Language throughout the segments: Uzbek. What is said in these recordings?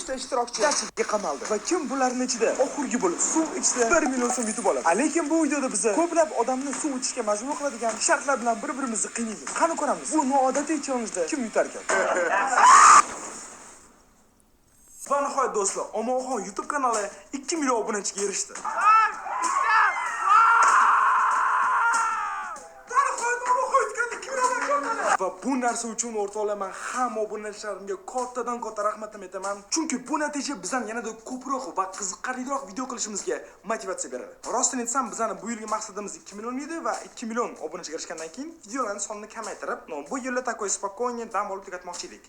uchta ishtirokchi jashtga qamaldi va kim bularning ichida oxirgi bo'lib suv ichsa 1 million so'm yutib oladi. Lekin bu videoda biz ko'plab odamni suv ichishga majbur qiladigan shartlar bilan bir-birimizni qiynaymiz. Qani ko'ramiz, bu noodatiy challenjda kim yutar ekan? Va nihoyat do'stlar, Omonxon YouTube kanali 2 million obunachiga erishdi. Va bu narsa uchun o'rtoqlar men hamma obunachilarimga katta rahmatim aytaman. Chunki bu natija bizdan yanada ko'proq va qiziqarliroq video qilishimizga motivatsiya beradi. Rostini aytsam, bizning bu yilgi maqsadimiz 2 million edi va 2 million obunachiga erishgandan keyin videolarning sonini kamaytirib, bu yilda takoy spokойно dam olib tugatmoqchi edik.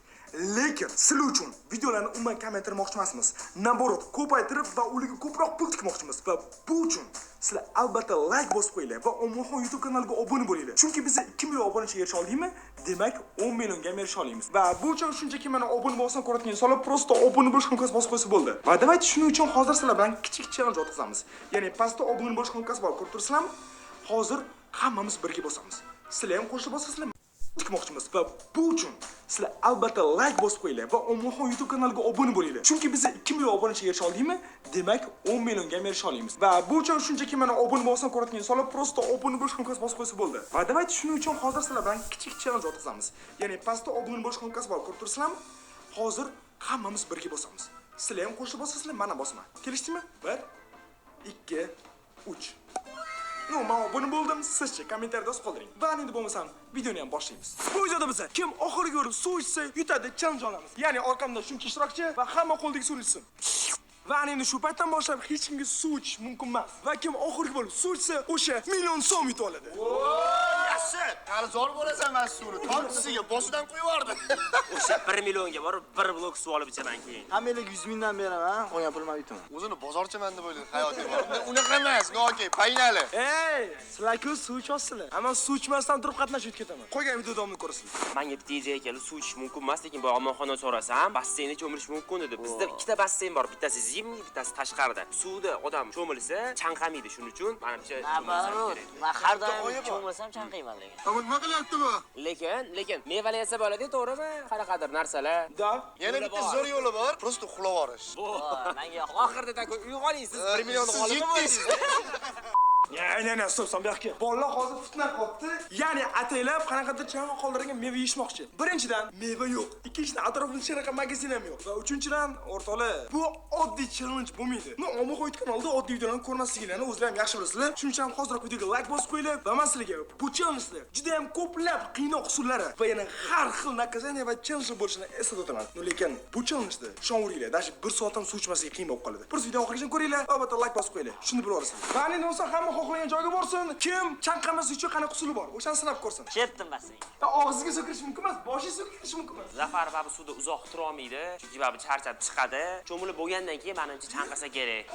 Lekin sizlar uchun videolarni umuman kamaytirmoqchi emasmiz. Naborot, ko'paytirib va ularga ko'proq pul tikmoqchimiz. Va bu uchun sizlar albatta like bosib qo'yinglar va Omonxon YouTube kanaliga obuna bo'linglar. Chunki biz 2 million obunachiga erisha oldikmi? Demak 10 millionga erisha olamiz. Va bu uchun shunchaki mana obuna bo'lsin ko'radigan insonlar prosta obuna bo'lish qo'ng'asi bosib qo'ysa bo'ldi. Va davayt shuning uchun hozir sizlar bilan kichik challenge o'tkazamiz. Ya'ni pastda obuna bo'lish qo'ng'asi bor, ko'rib turibsizlarmi? Hozir hammamiz birga bosamiz. Sizlar ham qo'shilib bosasizlar. Tikmoqchimiz va bu uchun sizlar albatta like bosib qo'yinglar va Omonxon YouTube kanaliga obuna bo'linglar. Chunki biz 2 million obunachiga erisha oldikmi? Demak 10 millionga erisha olamiz. Va bu uchun shunchaki mana obuna bo'lsin ko'radigan insonlar prosta obuna bo'lish qo'ng'asi bosib qo'ysa bo'ldi. Va davayt shuning uchun hozir sizlar bilan kichik challenge o'tkazamiz. Ya'ni pastda obuna bo'lish qo'ng'asi bor, ko'rib turibsizlarmi? Hozir hammamiz birga bosamiz. Sizlar ham qo'shilib bosasizlar, mana bosma. Kelishdingmi? 1 2 3 No, men obuna bo'ldim, sizchi kommentariyada yoz qoldiring. Va endi bo'lmasam videoni ham boshlaymiz. Bu videoda biz kim oxirgi bo'lib suv ichsa yutadi challenge olamiz. Ya'ni orqamda shuncha ishtirokchi va hamma qo'ldagi suvni ichsin. Va endi shu paytdan boshlab hech kimga suv ichish mumkin emas. Va kim oxirgi bo'lib suv ichsa, o'sha million so'm yutib oladi. Yaxshi, qarzor bo'lasan men suvni. Tortisiga boshidan qo'yib yubordi. O'sha 1 millionga borib 1 blok suv olib ichaman keyin. Hammaga 100 mingdan beraman, qolgan pulimni yutaman. O'zini bozorchiman deb o'ylaydi hayoting bor. Unaqa emas, noki, paynali. Ey, sizlar-ku suv ichasizlar. Ammo suv ichmasdan turib qatnashib ketaman. Qolgan videoda davomini ko'rasizlar. Menga bitta idea keldi, suv ichish mumkin emas, lekin bu Omonxondan so'rasam, basseynda cho'milish mumkin dedi. Bizda ikkita basseyn bor, bittasi zimniy, bittasi tashqarida. Suvda odam cho'milsa, chanqamaydi, shuning uchun menimcha Nabarot, men har doim cho'milsam chanqayman lekin. Ammo nima qilyapti bu? Lekin mevalar yesa bo'ladi, to'g'rimi? Qanaqadir narsalar. Da, Yana bitta zo'r yo'li bor, prosta uxlab yuborish. Menga Oxirida takoy uyg'oning, siz 1 millionni g'olibi bo'lasiz. Ne, stop, berki. Bolalar hozir fitna qilyapti. Ya'ni ataylab qanaqadir chanqoq qoldirilgan meva yeyishmoqchi. Birinchidan, meva yo'q. Ikkinchidan, atrofida shunaqa magazin ham yo'q. Va uchinchidan, o'rtoqlar, bu oddiy challenge bo'lmaydi. Omonxon YouTube kanalida oddiy videolarni ko'rmasliginglarni o'zinglar ham yaxshi bilasizlar. Shuning uchun hozirroq videoga like bosib qo'yinglar va men sizlarga bu challengelar juda ham ko'plab qiynoq usullari va yana har xil nakazaniya va challenge bo'lishini eslatib o'taman. Lekin bu challengeda shonguringlar, dashi 1 soat ham suv ichmaslik qiyin bo'lib qoladi. Bir video oxirigacha ko'ringlar, albatta like bosib qo'yinglar. Shuni bilib olasizlar. Va endi bo'lsa hamma xohlagan joyga borsin. Kim chanqamas uchun qanaqa usuli bor? O'shani sinab ko'rsin. Shetdim basseyn. Og'ziga so'kirish mumkin emas, boshiga so'kirish mumkin emas. Zafar babi suvda uzoq tura olmaydi, chunki babi charchab chiqadi. Cho'milib bo'lgandan keyin menimcha chanqasa kerak.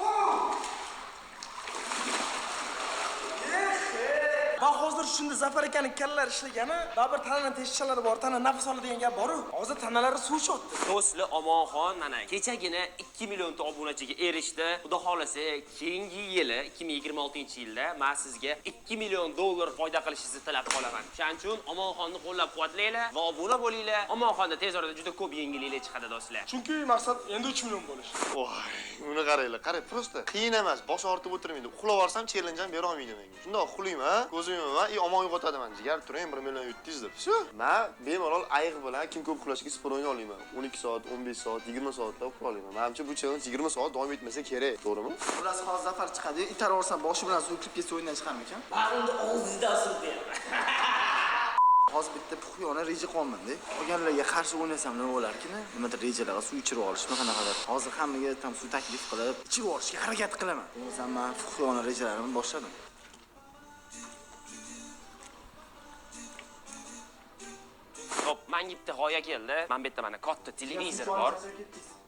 Va hozir shunda Zafar akaning kallalari ishlagani, baribir tananing teshichalari bor, tana nafas oladigan gap bor-ku. Hozir tanalari suv ichayapti. Do'stlar, Omonxon mana kechagina 2 millionta obunachiga erishdi. Xudo xolasa, keyingi yili 2026-yilda men sizga 2 million dollar foyda qilishingizni tilab qolaman. Shuning uchun Omonxonni qo'llab-quvvatlanglar va obuna bo'linglar. Omonxonda tez orada juda ko'p yengilliklar chiqadi do'stlar. Chunki maqsad endi 3 million bo'lish. Voy, uni qaranglar, qarang, prosta qiyin emas, bosh ortib o'tirmaydi. Uxlab olsam challenge ham bera olmaydi menga. Shundoq uxlayman, ko'zim yo'maman, omon uyg'otadiman. Jigar turing, 1 million yutdingiz deb. Shu, men bemalol ayiq bilan kim ko'p uxlashga sport o'ynay olaman. 12 soat, 15 soat, 20 soatlab uxlay olaman. Menimcha bu challenge 20 soat davom etmasa kerak, to'g'rimi? Xullas hozir Zafar chiqadi, itarib olsa boshi bilan suv kirib ketsa o'yindan chiqarmikan? Men unda og'zida suv beraman. Hozir bitta puxyona reja qolmadi. Qolganlarga qarshi o'ynasam nima bo'larkin? Nimadir rejalarga suv ichirib olishmi qanaqadir. Hozir hammaga ham suv taklif qilib, ichirib olishga harakat qilaman. Bo'lmasam men puxyona rejalarimni boshladim. Hop, menga bitta g'oya keldi. Men bu yerda mana katta televizor bor.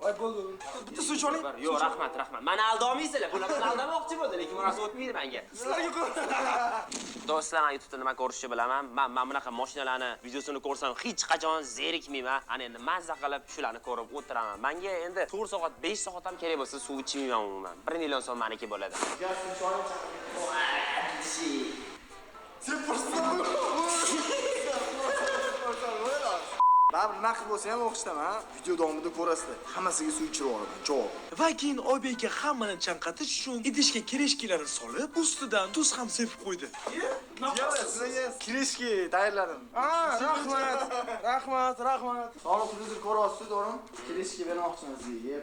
Voy bo'ldi. Bitta suv ichib oling. Yo'q, rahmat. Meni aldamaysilar. Bular bilan aldamoqchi bo'ldi, lekin bunasi o'tmaydi menga. Sizlarga qo'y. Do'stlar, men YouTube'da nima ko'rishni bilaman. Men bunaqa mashinalarni videosini ko'rsam hech qachon zerikmayman. Ana endi mazza qilib shularni ko'rib o'tiraman. Menga endi 4 soat, 5 soat ham kerak bo'lsa suv ichmayman umuman. 1 million so'm meniki bo'ladi. Ba Baribir naqd bo'lsa ham o'qishdaman. Video davomida ko'rasizlar. Hammasiga suv ichirib olaman. Javob. Va keyin Oybekka hammani chanqatish uchun idishga kireshkilarni solib, ustidan tuz ham sepib qo'ydi. Kirishki tayyorladim. Rahmat. Rahmat. Sog'liqni ko'ryapsiz, to'g'rimi? Kirishki bermoqchiman sizga.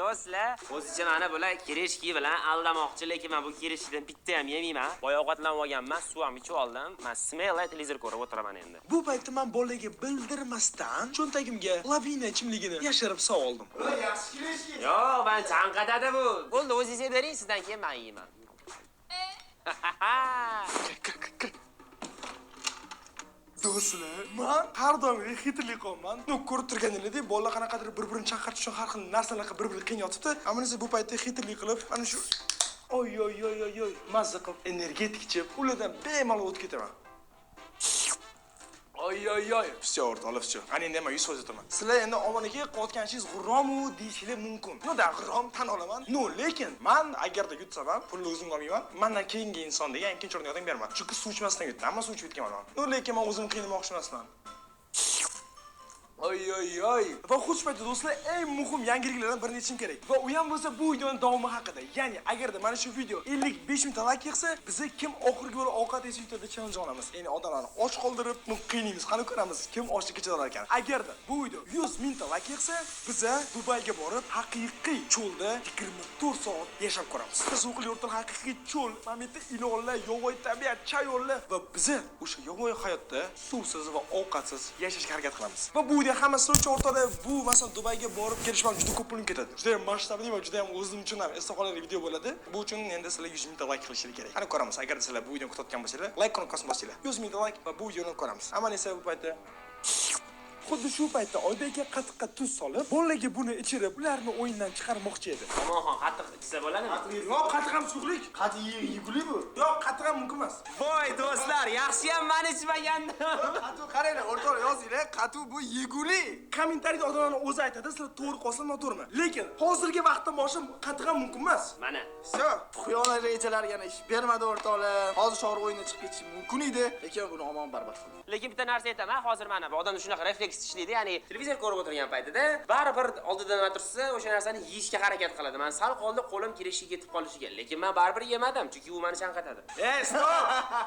Do'stlar, o'zicha mana bular kirishki bilan aldamoqchi, lekin men bu kirishkidan bitta ham yemayman. Boya ovqatlanib olganman, suv ham ichib oldim. Men smela televizor ko'rib o'tiraman endi. Bu paytda men bolaga bildirmasdan cho'ntagimga Lavina ichimligini yashirib oldim. Yaxshi kirishki. Yo'q, men chanqatadi bu. Bo'ldi, o'zingiz bering, sizdan keyin men yeyman. Do'stlar, men har doim xitrlik qilman. Nu ko'rib turganingizdek, bolalar qanaqadir bir-birini chaqirtish uchun har xil narsalarga bir-birini qiynayotibdi. Amanisi bu paytda xitrlik qilib, mana shu oy, mazza qilib energetik ichib, ulardan bemalol o'tib ketaman. Oy. Все, o'rtoqlar, все. Ana endi men 100% aytaman. Sizlar endi omoniki qotganchingiz g'urromu deyishingiz mumkin. No da g'urrom tan olaman. No, lekin men agarda yutsam ham pulni o'zim olmayman. Mendan keyingi inson degan ikkinchi o'ringa odam berman. Chunki suv ichmasdan yutdim. Hamma suv ichib yutganman. No, lekin men o'zim qiynamoqchi emasman. Oy. Va xushpayt do'stlar, eng muhim yangiliklardan birini aytishim kerak. Va u ham bo'lsa bu videoning davomi haqida. Ya'ni agarda mana shu video 55 ming like yig'sa, biz kim oxirgi yo'li ovqat yeyishni yutadi challenge olamiz. Ya'ni odamlarni och qoldirib, qiynaymiz. Qani ko'ramiz kim ochlikka chidalar ekan. Agarda bu video 100 ming like yig'sa, biz Dubayga borib haqiqiy cho'lda 24 soat yashab ko'ramiz. Qiziqli o'rtal haqiqiy cho'l, mamlakat ilonlar, yovvoyi tabiat, chayonlar va biz o'sha yovvoyi hayotda suvsiz va ovqatsiz yashashga harakat qilamiz. Va bu hammasi uchun o'rtada bu masalan Dubayga borib kelish bilan juda ko'p pul ketadi. Juda ham masshtabli va juda ham o'zim uchun ham esda qolarli video bo'ladi. Bu uchun endi sizlar 100 ming like qilishingiz kerak. Qani ko'ramiz. Agar sizlar bu videoni kutayotgan bo'lsanglar, like knopkasini bosinglar. 100 ming like va bu videoni ko'ramiz. Ammo esa bu paytda xuddi shu paytda Oybekka qatiqqa tuz solib, bolaga buni ichirib, ularni o'yindan chiqarmoqchi edi. Omonxon, qatiq ichsa bo'ladimi? Yo'q, qatiq ham sug'lik. Qatiq yeguli bu. Yo'q, qatiq ham mumkin emas. Voy do'stlar, yaxshi ham men ichmagandim. Qatiq qaranglar, o'rtoqlar yozinglar, qatiq bu yeguli. Kommentariyada odamlar o'zi aytadi, sizlar to'g'ri qolsa noto'g'rimi? Lekin hozirgi vaqtda boshim qatiq ham mumkin emas. Mana. Все, xiyonat rejalari yana ish bermadi o'rtoqlar. Hozir shog'ir o'yinga chiqib ketish mumkin edi, lekin buni omon barbod qildi. Lekin bitta narsa aytaman, hozir mana bu odamda shunaqa refleks ishlaydi, ya'ni televizor ko'rib o'tirgan paytida baribir oldidan nima tursa, o'sha narsani yeyishga harakat qiladi. Men sal qoldi qo'lim kirishga ketib qolishiga, lekin men baribir yemadim, chunki u meni chanqatadi. Stop!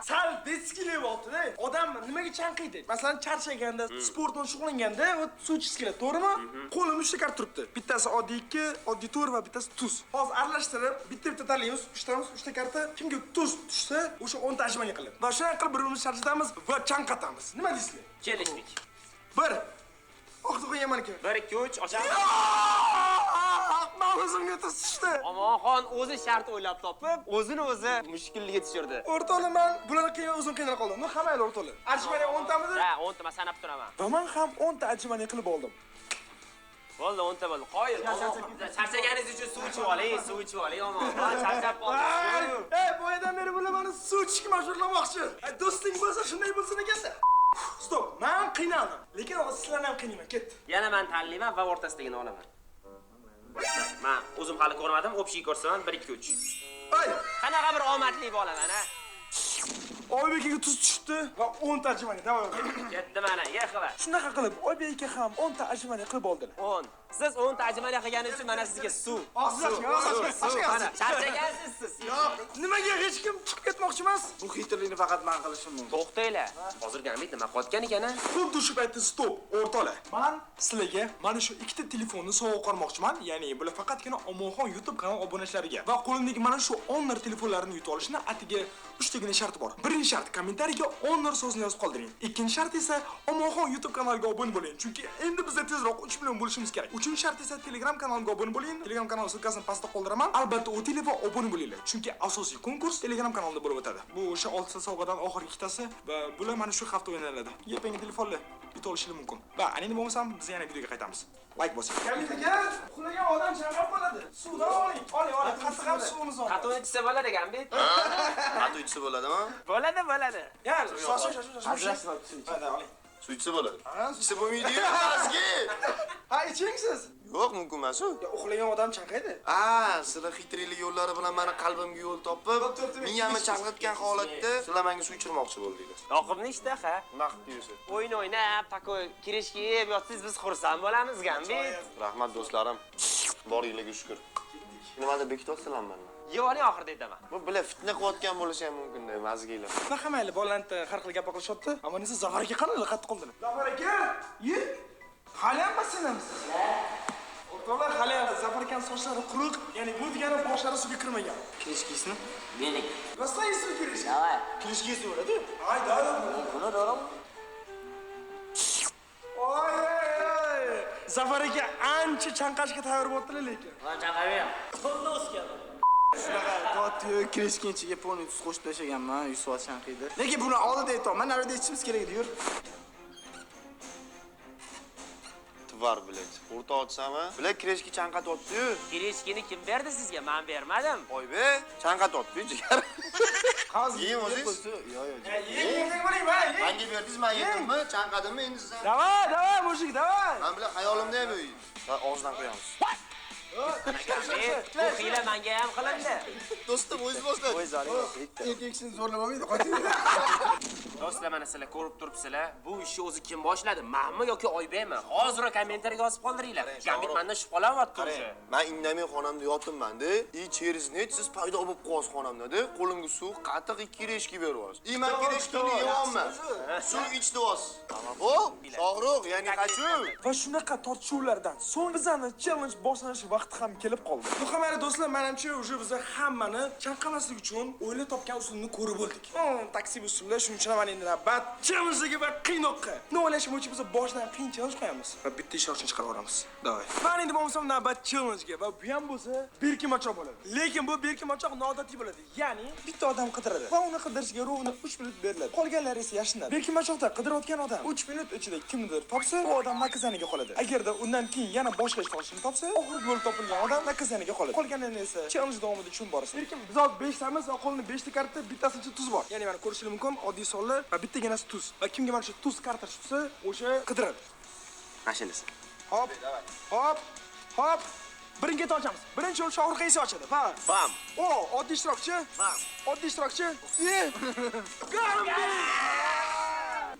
Sal detskilayapti-da. Odam nimaga chanqiydi? Masalan, charchaganda, sport bilan shug'ullanganda, suv ichib keladi, to'g'rimi? Qo'lim 3 ta kart turibdi. Bittasi oddiy 2, oddiy 4 va bittasi tuz. Hozir aralashtirib, bitta tanlaymiz, 3 ta karta. Kimga tuz tushsa, o'sha 10 ta ajmani qilib. Va shunday qilib bir-birimizni charchatamiz va chanqatamiz. Nima deysizlar? Kelishdik. 1. O'qitib qo'yaman ekan. 1 2 3 ochamiz. Men o'zimga tuz tushdi. Omonxon o'zi shart o'ylab topib, o'zini o'zi mushkulliga tushirdi. O'rtoqlar, men bularni qiyin o'zim qiynalib qoldim. Men hammalar o'rtoqlar. Ajmani 10 tamidi? Ha, 10 ta men sanab turaman. Va men ham 10 ta ajmani qilib oldim. Bo'ldi, 10 ta bo'ldi. Qoyil. Charchaganingiz uchun suv ichib oling, suv ichib oling, Omonxon. Charchab qoldim. Boyadan beri bular meni suv ichishga majburlamoqchi. Do'sting bo'lsa shunday bo'lsin ekanda. Stop, men qiynaldim. Lekin hozir sizlarni ham qiynayman, ketdi. Yana men tanlayman va o'rtasidagini olaman. Men o'zim hali ko'rmadim, общий ko'rsaman 1 2 3. Oy, Qanaqa bir omadli bolaman, ha? Oybekga tuz tushdi va 10 ta ajmani davom etdi. Ketdi mana, yaqila. Shunaqa qilib Oybekga ham 10 ta ajmani qilib oldilar. 10. Siz 10 ta ajmani qilganingiz uchun mana sizga suv. Mana Charchagansiz siz. yo'q, nimaga hech kim chiqib ketmoqchi emas? Bu xitrlikni faqat men qilishim mumkin. To'xtanglar. Hozirgi Hamid nima qotgan ekan-a? Xuddi shu paytda stop, o'rtoqlar. Men sizlarga mana shu ikkita telefonni sovg'a qilmoqchiman. Ya'ni bular faqatgina Omonxon YouTube kanal obunachilariga va qo'limdagi mana shu Honor telefonlarini yutib olishni atiga 3 tagina sharti bor. Birinchi shart kommentariyaga Honor so'zini yozib qoldiring. Ikkinchi shart esa Omonxon YouTube kanaliga obuna bo'ling. Chunki endi bizda tezroq 3 million bo'lishimiz kerak. Uchinchi shart esa Telegram kanaliga obuna bo'ling. Telegram kanal sulkasini pastda qoldiraman. Albatta o'tinglar va obuna bo'linglar. Chunki asosiy konkurs Telegram kanalida bo'lib o'tadi. Bu o'sha 6 ta sovg'adan oxirgi ikkitasi va bular mana shu hafta o'ynaladi. Yepangi telefonlar yutib olishingiz mumkin. Va endi bo'lmasam biz yana videoga qaytamiz. Like bosing. Kamid aka, uxlagan odam chanqab qoladi. Suvdan oling. Oling, qatiq ham suvimiz bor. Qattiq ichsa bo'ladi ekan, Hamid. Qatiq ichsa bo'ladimi? Bo'ladi. Ya, shoshil. Hadi, oling. Suv ichsa bo'ladi. Ha, Ichsa bo'lmaydi-ku, mazgi. Ha, iching siz. Yo'q, mumkin emas u. Ya uxlagan odam chanqaydi. Sizlar xitriylik yo'llari bilan meni qalbimga yo'l topib, miyamni chalg'itgan holatda sizlar menga suv ichirmoqchi bo'ldinglar. Yoqimni ishtaha. Nima qilib deysiz? O'yin o'ynab, takoy kirishga yeb yotsangiz biz xursand bo'lamiz, Gambit. Rahmat do'stlarim. Boringlarga shukr. Nimada bekityapsizlar meni? Yevoning oxirida aytaman. Bu bilan fitna qilayotgan bo'lishi ham mumkin-da, mazgiylar. Baqa mayli, bolalarni har xil gap qilishyapti. Ammo nesa Zafar aka qanday qattiq qoldilar? Zafar aka, yur. Hali ham basinamiz. O'rtoqlar, hali ham Zafar akaning sochlari quruq, ya'ni bu degani boshlari suvga kirmagan. Kirishkismi? Bering. Rostdan suv kirish. Давай. Kirishkisi bo'ladi. Ay, dara. Buni doğru. Oy, oy. Zafar aka ancha chanqashga tayyor bo'libdilar lekin. Lan chaqaver. Qo'lda o'sgan. Shunaqa to'tiyo kirishkinchiga poni tuz qo'shib tashlaganman, yusuf chanqiydi. Lekin buni oldida aytaman, narida ichimiz kerak edi, yur. Tvar bilet. O'rta otsami? Bilet kirishki chanqatyapti-yu. Kirishkini kim berdi sizga? Men bermadim. Oybe, chanqatyapti jigar. Hozir Yeyim o'zingiz? Yo'q, yo'q. Yeng bo'ling, mana. Menga berdingiz, men yedimmi? Chanqadimmi endi siz? Davay, davay, mushuk, davay. Men bilan hayolimda ham yo'q. Og'zidan qo'yamiz. Bu hiyla menga ham qilindi. Do'stim, o'zingiz boshlab. Erkakshini zo'rlamaydi, qoching. Do'stlar, mana sizlar ko'rib turibsizlar. Bu ishni o'zi kim boshladi? Menmi yoki Oybekmi? Hozir kommentariyga yozib qoldiringlar. Gambit mendan shubhalanyapti o'zi. Men indamay xonamda yotibman-da. Через net siz paydo bo'lib qo'yasiz xonamda-da. Qo'limga suv, qatiq 2 reshki beryapsiz. Men kirishkini yeyapman. Suv ichdi o'siz. O, Shohruh, ya'ni qachuv. Va shunaqa tortishuvlardan so'ng bizani challenge boshlanish vaqti ham kelib qoldi. Muhammad do'stlar, menimcha уже biz hammani chanqamaslik uchun o'ylab topgan usulni ko'rib bo'ldik. Taksi usullar shuning uchun ham endi navbat challenge'ga va qiynoqqa. Nima o'ylashim bo'yicha biz boshdan qiyin challenge qo'yamiz va bitta ishorchini chiqarib olamiz. Davay. Va endi bo'lmasa navbat challenge'ga va bu ham bo'lsa berkimachoq bo'ladi. Lekin bu berkimachoq noodatiy bo'ladi. Ya'ni bitta odam qidiradi va uni qidirishga rovna 3 minut beriladi. Qolganlari esa yashinadi. Berkimachoqda qidirayotgan odam 3 minut ichida kimnidir topsa, u odam nakazaniga qoladi. Agarda undan keyin yana boshqa ish qilishni topsa, oxirgi bo'lib topilgan odam nakazaniga qoladi. Qolganlarini esa challenge davomida tushunib borasiz. Lekin biz hozir 5 tamiz va qo'lni 5 ta karta, bittasicha tuz bor. Ya'ni mana ko'rishingiz mumkin, oddiy sonlar va bittaginasi tuz. Va kimga mana shu tuz karta tushsa, o'sha qidiradi. Mashinasi. Hop. Hop. Hop. Birinchi ochamiz. Birinchi yo'l Shohruh esa ochadi. Faqat. Bam. O, oddiy ishtirokchi. Bam. Oddiy ishtirokchi. Gambit!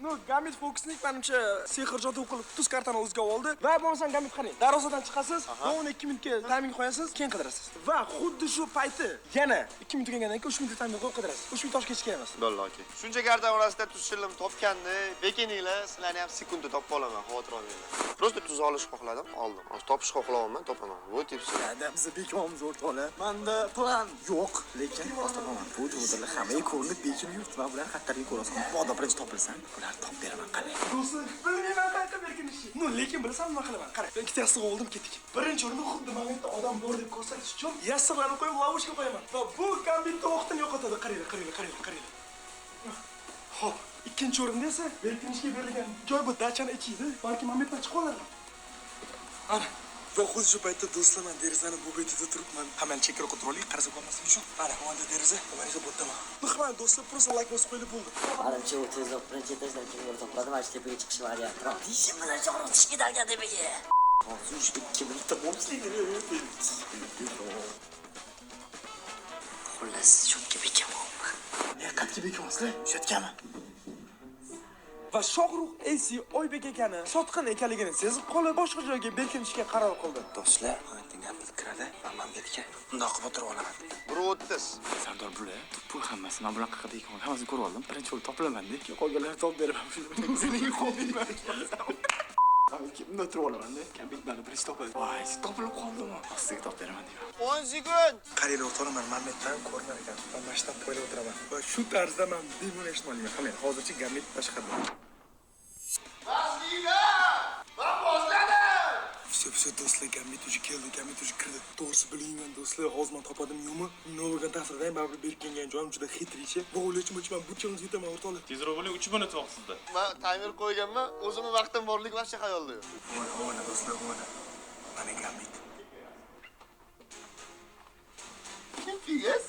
No, Gambit fokusnik menimcha sehr jodu qilib tuz kartani o'ziga oldi. Va bo'lmasam Gambit qarang. Darvozadan chiqasiz, va uni 2 minutga timing qo'yasiz, keyin qidirasiz. Va xuddi shu payti yana 2 minut o'tgandan keyin 3 minut timing qo'yib qidirasiz. 3 minut oshga kerak emas. Bo'ldi, okey. Shuncha kartan orasida tuz shillim topganda, bekininglar, sizlarni ham sekundda topib olaman, xavotir olmanglar. Prosta tuz olish xohladim, oldim. Hozir topish xohlayapman, topaman. Bu tipsi. Biz bekomimiz o'rtoqlar. Menda plan yo'q, lekin topaman. Bu jo'dalar hammaga ko'rinib bekin yurt va bular xattarga ko'rasiz. Moda birinchi topilsan, ular topib beraman qalay. Do'stlar, bilmayman qayerda berkinishi. No, lekin bilsam nima qilaman? Qarang, ikkita yassiq oldim, ketdik. Birinchi o'rinda xuddi momentda odam bor deb ko'rsatish uchun yassiqlarni qo'yib lavoshga qo'yaman. Va bu Gambitni vaqtini yo'qotadi. Qaranglar. Xo'p, ikkinchi o'rinda esa berkinishga berilgan joy bu dachani ichida. Balki momentdan chiqib qolar. Ana, va xuddi shu paytda do'stlar, men derazani bu betida turibman. Hammani chekka o'tirib qarasa qolmasin uchun. Mana, mana deraza, mana shu bo'taman. Muhimman do'stlar, prosta like bosib qo'yib bo'ldi. Manimcha u tezroq birinchi etajdan kimdir to'pladi, mana shu tepaga chiqish varianti. Deyishim bilan chog'roq tushib ketadigan tepaga. Hozir ushbu 2 minutda bo'lsin. Xullas, shunga bekaman. Qayerga bekomsizlar? Shetgami? Va Shohruh Esi Oybek akani sotqin ekanligini sezib qolib, boshqa joyga berkinishga qaror qildi. Do'stlar, mana Gambit kiradi, men berka. Bundoq qilib o'tirib olaman. 1.30. Sardor bular, pul hammasi men bilan qilib bekon. Hammasini ko'rib oldim. Birinchi yo'l topilaman-da. Keyin qolganlarni topib beraman. O'zingga qo'ymayman. Kimni o'tirib olaman-da? Gambitlarni birinchi topadi. Voy, topilib qoldimi? Ostiga topib beraman deyman. 10 sekund. Qaranglar o'rtoqlar, men Mametdan ko'rinar ekan. Men mashtab poylab o'tiraman. Va shu tarzda men bemalol eshitmayman. Qarang, hozircha Gambit tashqarida. Все, do'stlar, Gambit уже keldi, Gambit уже kirdi. To'g'risi bilingman do'stlar, hozir men topadim yo'qmi? Novagan ta'sirdan baribir berkingan joyim juda xitricha. Va o'ylashim bo'yicha men bu challenge yetaman o'rtoqlar. Tezroq bo'ling, 3 minut vaqt sizda. Men timer qo'yganman, o'zimning vaqtim borligi vaqtcha xayolda yo'q. Mana do'stlar, mana. Mana Gambit. Yes.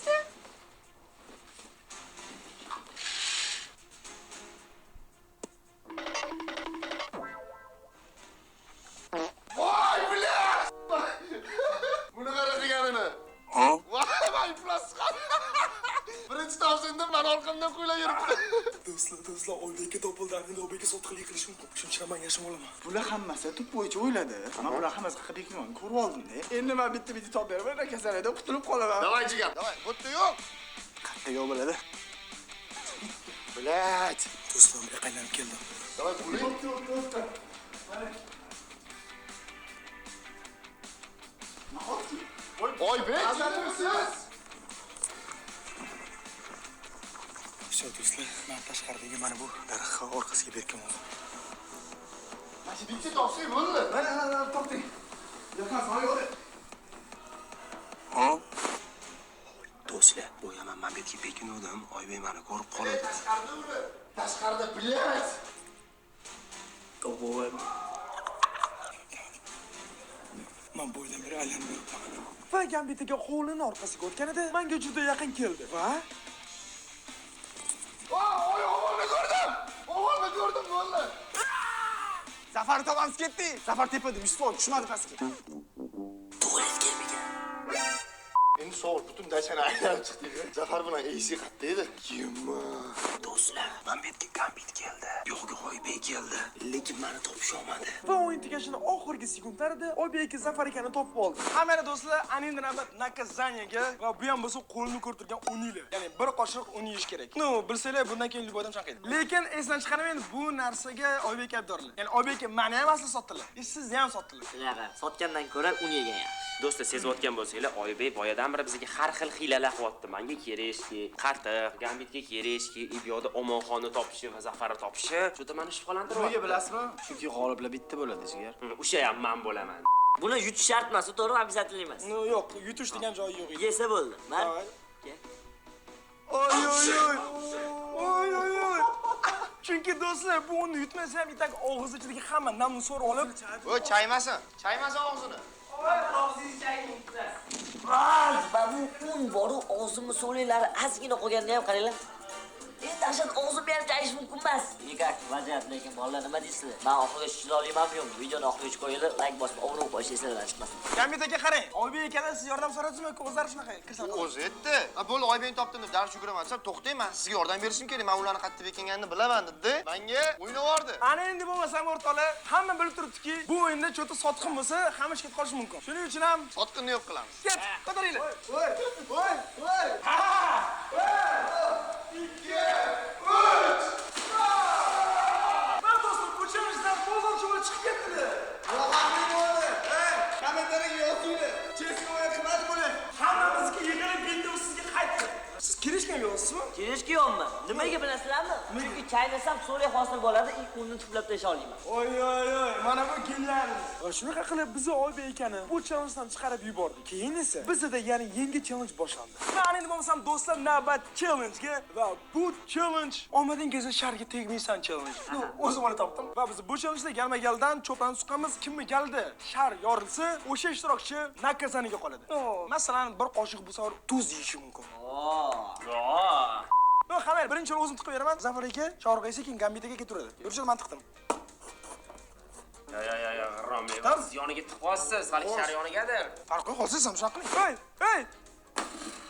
do'stlar, Oybekka topildi. Endi Oybekka sotqinlik qilish mumkin. Shuning uchun men yashab olaman. Bular hammasi tub bo'yicha o'yladi. Men bular hammasi haqida kimon ko'rib oldim-da. Endi men bitta top beraman, kasallikdan qutulib qolaman. Давай, jigar, давай. Bu yerda yo'q. Qayerga yo'q bo'ladi? Блядь. Do'stlar, men qaylanib keldim. Давай, puli. Oybek, siz? Все, do'stlar, men tashqaridagi mana bu daraxtga orqasiga berkaman. Mana bitta topsak bo'ldi. Mana topding. Yaqin so'yadi. Ha? Do'stlar, bu yaman men betga bekinuvdim. Oybek meni ko'rib qoladi. Tashqarida, блядь. Qo'voy. Men bo'ydan beri aylanib yuribman. Va Gambitiga hovlini orqasiga o'tganida menga juda yaqin keldi. Va O'g'ilni ko'rdim. O'g'ilni ko'rdim bo'ldi. Zafar topamiz ketdi. Zafar tepada Yusuf tushmadi pastga. Tuvalet kelmagan. Endi sovuq butun dachani aylanib chiqdik. Zafar bilan AC qatta edi. Kimma? do'stlar, men betga Gambit keldi. Yo'q, Oybek keldi. Lekin meni topish olmadi. Va o'yin tugashini oxirgi sekundlarida Oybek Zafar ekanini topib oldi. Hamma do'stlar, endi navbat nakazaniyaga va bu ham bo'lsa qo'lni ko'rtirgan uniylar. Ya'ni bir qoshiq un yeyish kerak. No, bilsanglar bundan keyin libodam chanqaydi. Lekin esdan chiqarmang, bu narsaga Oybek aybdorlar. Ya'ni Oybekka meni ham asli sotdilar. Sizni ham sotdilar. Shunaqa, sotgandan ko'ra un yegan yaxshi. Do'stlar, sezayotgan bo'lsanglar, Oybek boyadan beri bizga har xil hiylalar qilyapti. Menga kerishki, qatiq, Gambitga kerishki, Ibyoda Omonxonni topishi va Zafarni topishi juda meni shubhalantiryapti. Nega bilasizmi? Chunki g'oliblar bitta bo'ladi, jigar. O'sha ham men bo'laman. Buni yutish shart emas, to'g'ri, обязательно emas. No, yo'q, yutish degan joyi yo'q edi. Yesa bo'ldi. Men Oy oy oy. Oy oy oy. Chunki do'stlar, bu uni yutmasa ham itak og'iz ichidagi hamma namni so'rib olib, O chaymasin. Chaymasin og'zini. va bu un boru og'zimni so'liklari ozgina qolganda ham qaranglar. Endi ashan og'zimni ham chayish mumkin emas. Nikak, vaziyat, lekin bolalar nima deysizlar? Men oxiriga chiroylimanmi yo'qmi? Videoni oxiriga qo'yinglar, like bosib, obuna bo'lib qo'yinglar, chiqmasin. Gambit aka qarang. Oybek akadan siz yordam so'radingizmi? O'zlari shunaqa kirsa. O'zi aytdi. Bo'ldi, Oybekni topdim deb dars yuguraman desam, to'xtang, men sizga yordam berishim kerak. Men ularni qayerda bekinganini bilaman dedi. Menga o'ynavordi. Ana endi bo'lmasam o'rtoqlar, hamma bilib turibdiki, bu o'yinda cho'ti sotqin bo'lsa, hamma ish ketib qolishi mumkin. Shuning uchun ham Sotqinni yo'q qilamiz. ket, ko'taringlar. Siz kirishgan yo'qsizmi? Kelishki yo'qmi? Nimaga bilasizlarmi? Chunki chaynasam so'li hosil bo'ladi, unni tuplab tasha olmayman. Oy oy oy, mana bu gillarimiz. Va shunaqa qilib bizni Oybek akani bu challengedan chiqarib yubordik. Keyin esa bizda yana yangi challenge boshlandi. Va endi bo'lmasam do'stlar, navbat challenge-ga va bu challenge omadingizga sharga tegmaysan challenge. No, o'zim uni topdim. Va biz bu challenge-da galma-galdan cho'pani suqamiz. Kimni galda shar yorilsa, o'sha ishtirokchi nakazaniga qoladi. No, masalan, bir qoshiq bu safar tuz yeyishi mumkin. No, hamma birinchi o'zim tiqib beraman. Zafar aka, chorg'a sekin Gambit aka keturadi. Yurishlar men tiqdim. Ya, Romi, Tamam. siz yoniga tiqib olsiz, hali shar yonigadir. Farqi qolsiz ham shunaqa qiling. Hey!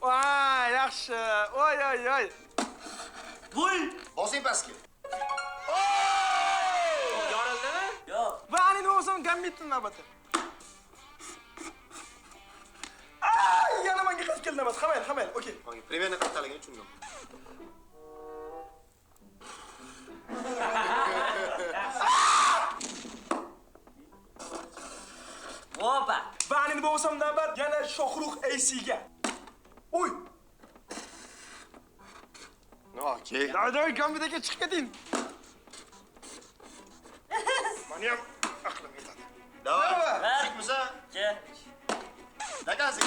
Voy, yaxshi. Oy. Voy! Bosing pastga. Yorildimi? Yo'q. Va endi bo'lsam Gambitning navbati. Yana menga qaytib keldi navbat. Hamayl, okey. Примерно qattaligini tushundim. Opa. Va endi bo'lsam navbat yana Shohrux AC-ga. Oy! Okey. Dayday Gambit aka chiqib keting. Meni ham aqlim yetadi. Давай. Chiqmasa, Ke. dakasi.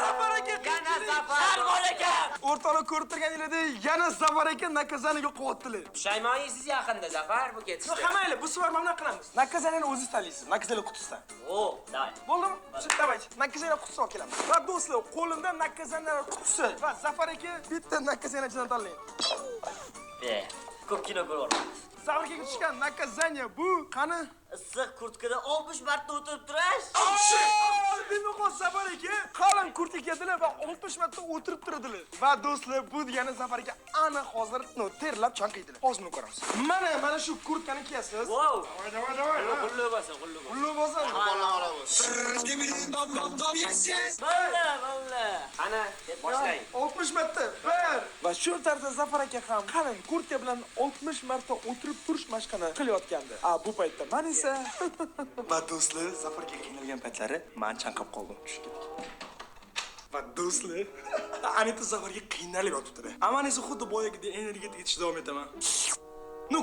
Zafar aka, Shar bor ekan. o'rtoqlar ko'rib turganinglarda yana Zafar aka nakazaniga qo'yibdilar. Pushaymoningiz yaqinda, Zafar, bu ketishdi. No, hammaylar bu safar mana qilamiz. Nakazanini o'zingiz tanlaysiz. Nakazani qutisidan. O, davay. Bo'ldimi? Давайте. Nakazani qutisi olib kelamiz. Va do'stlar, qo'limda nakazanlar qutisi va Zafar aka bitta nakazanachidan tanlang. Ko'p kino ko'ryapmiz. Zafar akaga tushgan nakazaniya bu qani? Issiq kurtkada 60 marta o'tirib turish. Demoqol Zafar aka qalin kurtka kiyadilar va 60 marta o'tirib turadilar. Va do'stlar, bu degani Zafar aka ana hozir terlab chanqiydilar. Hozir buni ko'ramiz. Mana shu kurtkani kiyasiz. Wow. Davay. Qulluq bo'lsin, qulluq bo'lsin. Qulluq bo'lsin. Bo'ldi. Ana, boshlang. 60 marta. Bir. Va shu tarzda Zafar aka ham qalin kurtka bilan 60 marta o'tirib turish mashqini qilayotgandi. Bu paytda men esa va do'stlar, Zafar aka qiynalgan paytlari men chanqab qoldim. Tushib ketdik. Va do'stlar, Anita Zafarga qiynalib yotibdi. Aman esa xuddi boyagidek energetik etishda davom etaman.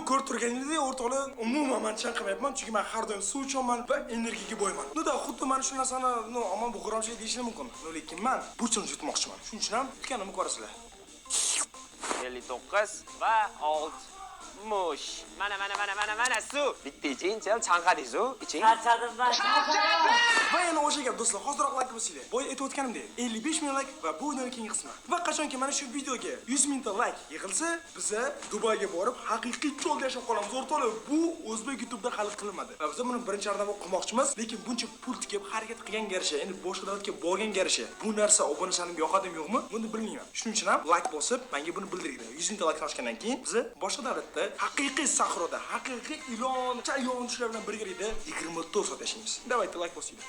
Ko'rib turganingizdek, o'rtoqlar, umuman men chanqamayapman, chunki men har doim suv ichaman va energiyaga boyman. Da xuddi mana shu narsani, aman bu g'iromchilik deyishim mumkin. Lekin men burchini yutmoqchiman. Shuning uchun ham tutganimni ko'rasizlar. 59 va 60. Mana suv. Bitta ichinchi ham chanqadingiz-ku, iching. Charchadim ben. Va yana o'sha gap do'stlar, hozirroq like bosinglar. Boya aytib o'tganimdek, 55 ming like va bu videoning keyingi qismi. Va qachonki mana shu videoga 100 mingta like yig'ilsa, biz Dubayga borib haqiqiy cho'lda yashab qolamiz. O'rtoqlar, bu o'zbek YouTube'da hali qilinmadi. Va biz buni birinchi yordamda qilmoqchimiz, lekin buncha pul tikib harakat qilganga yarasha, endi boshqa davlatga borganga yarasha bu narsa obunachilarimga yoqadimi yo'qmi, buni bilmayman. Shuning uchun ham like bosib, menga buni bildiringlar. 100 mingta like oshgandan keyin biz boshqa davlatda haqiqiy sahroda, haqiqiy ilon, chayon shular bilan birgalikda 24 soat yashaymiz. Davayda like bosinglar.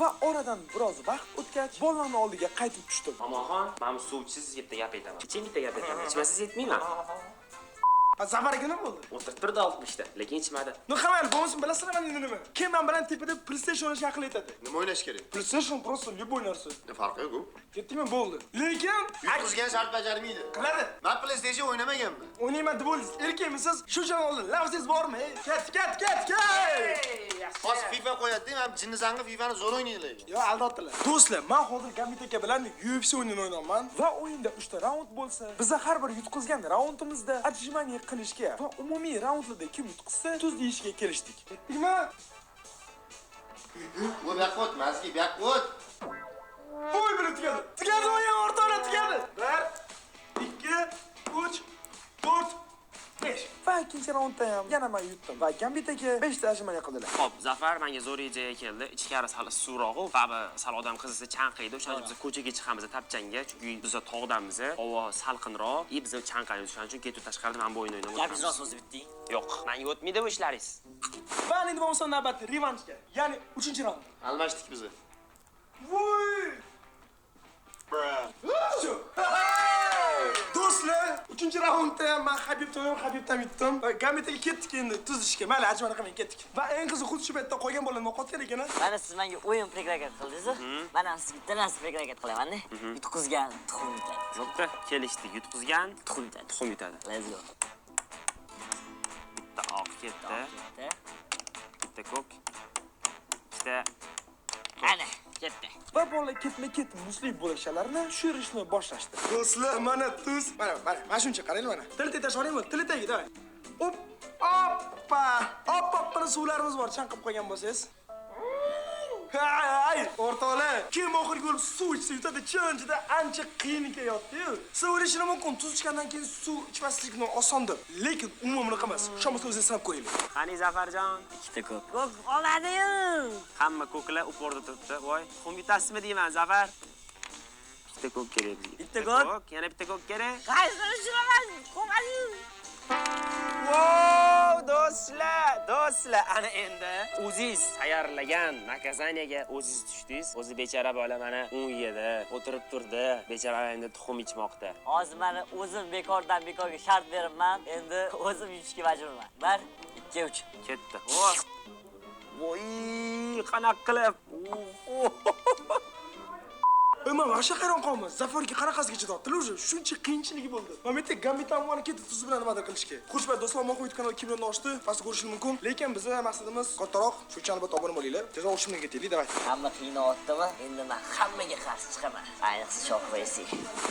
Va oradan biroz vaqt o'tgach, bolalarning oldiga qaytib tushdim. Mamoxon, men suvchisiz bitta gap aytaman. Iching bitta gap aytaman. Ichmasiz yetmayman. Zafar aka nima bo'ldi? O'tirib turdi 60 ta, lekin ichmadi. Hamma bo'lsin, bilasizlar men nima? Kim men bilan tepada PlayStation o'ynashga aql aytadi. Nima o'ynash kerak? PlayStation просто любой narsa. Ne farqi yo'q-ku? Ketdimi bo'ldi. Lekin Yutqizgan shart bajarmaydi. qiladi. Men PlayStation o'ynamaganman. O'ynayman deb o'ldingiz. Erkakmisiz? Shu janolda lafzingiz bormi? Ket. Hozir FIFA qo'yadi, men jinnizangni FIFAni zo'r o'ynaydilar. Yo, aldatdilar. Do'stlar, men hozir Gambit aka bilan UFC o'yinini o'ynayman va o'yinda 3 ta raund bo'lsa, biz har bir yutqizgan raundimizda отжимание qilishga va umumiy raundlarda kim yutqizsa, tuz deyishga kelishdik. Ketdikmi? Bu yoqqa mazgi, bu yoqqa. Voy bilan tugadi. Tugadi o'yin o'rtoqlar tugadi. 1 2 3 4 5. Va ikkinchi raundda ham yana men yutdim va Gambit aka 5 ta ajmani qildilar. Xo'p, Zafar menga zo'r idea keldi. Ichkari sal issuvroq-ku, ba'zi sal odam qizisa chanqaydi. O'shaning biz ko'chaga chiqamiz tapchanga, chunki biz tog'damiz, havo salqinroq, biz chanqaymiz. Shuning uchun ketib tashqarida men bu o'yinni o'ynamoqchiman. Gapingiz rost o'zi bitding. Yo'q, menga o'tmaydi bu ishlaringiz. Va endi bo'lmasa navbatda revanshga, ya'ni 3-raund. Almashdik biz. Voy! Shu. Do'stlar, 3-raundda men Habibdan yutdim. Va Gambitga ketdik endi tuzishga. Mayli, ajmani qilmay ketdik. Va eng qizi xuddi shu paytda qolgan bolalar qotgan ekan. Mana siz menga o'yin prekrakat qildingiz. Mana siz bitta narsa prekrakat qilaman-da. Yutqizgan tuxum yutadi. Zo'pda kelishdik. Yutqizgan Tuxum yutadi. tuxum yutadi. Let's go. Bitta oq ketdi, bitta ko'k, ikkita Ana, ketdi. Va bolalar ketma-ket muslik bo'lishalarini tushirishni boshlashdi. Do'stlar, mana tuz. Mana shuncha qaranglar mana. Tilta tashlaymi? Tiltaga, davay. Oppa! Oppa suvlarimiz bor, chanqib qo'ygan bo'lsangiz. Hay, o'rtoqlar, kim oxirgi bo'lib suv ichsa yutadi, chunchida ancha qiyin kelyapti-yu. Suv ichishni mumkin, tuz ichgandan keyin suv ichmaslikni osondir, lekin umuman bunaqa emas. Shomasiz o'zingiz sinab ko'ringlar. Qani Zafarjon? Ikkita ko'k. Ko'k oladi-yu. Hamma ko'klar uporda turibdi. Voy, tuxum yutasizmi deyman, Zafar? Bitta ko'k kerak bizga. Bitta ko'k? Yana bitta ko'k kerak. Qaysini tushilaman? Ko'madi. Wow, do'stlar, ana endi o'zingiz tayyorlagan nakazaniyaga o'zingiz tushdingiz. O'zi bechora bola mana 17 o'tirib turdi. Bechora endi tuxum ichmoqda. Hozir mana o'zim bekordan bekorga shart beribman. Endi o'zim yutishga majburman. 1 2 3. Ketdi. Voy, qanaqa qilib. Men vasha hayron qoldim. Zafarga qanaqasiga chidabdilar o'zi. Shuncha qiyinchiligi bo'ldi. Men bitta Gambit amoni ketib tuz bilan nimadir qilishga. Xushbat do'stlar, Mo'xo'yit kanali kimlarni ochdi? Pastda ko'rishingiz mumkin. Lekin bizning maqsadimiz kattaroq. Shu uchun albatta obuna bo'linglar. Tezroq o'shimga ketaylik, davay. Hamma qiynayaptimi? Endi men hammaga qarshi chiqaman. Ayniqsa Shoqvaysi.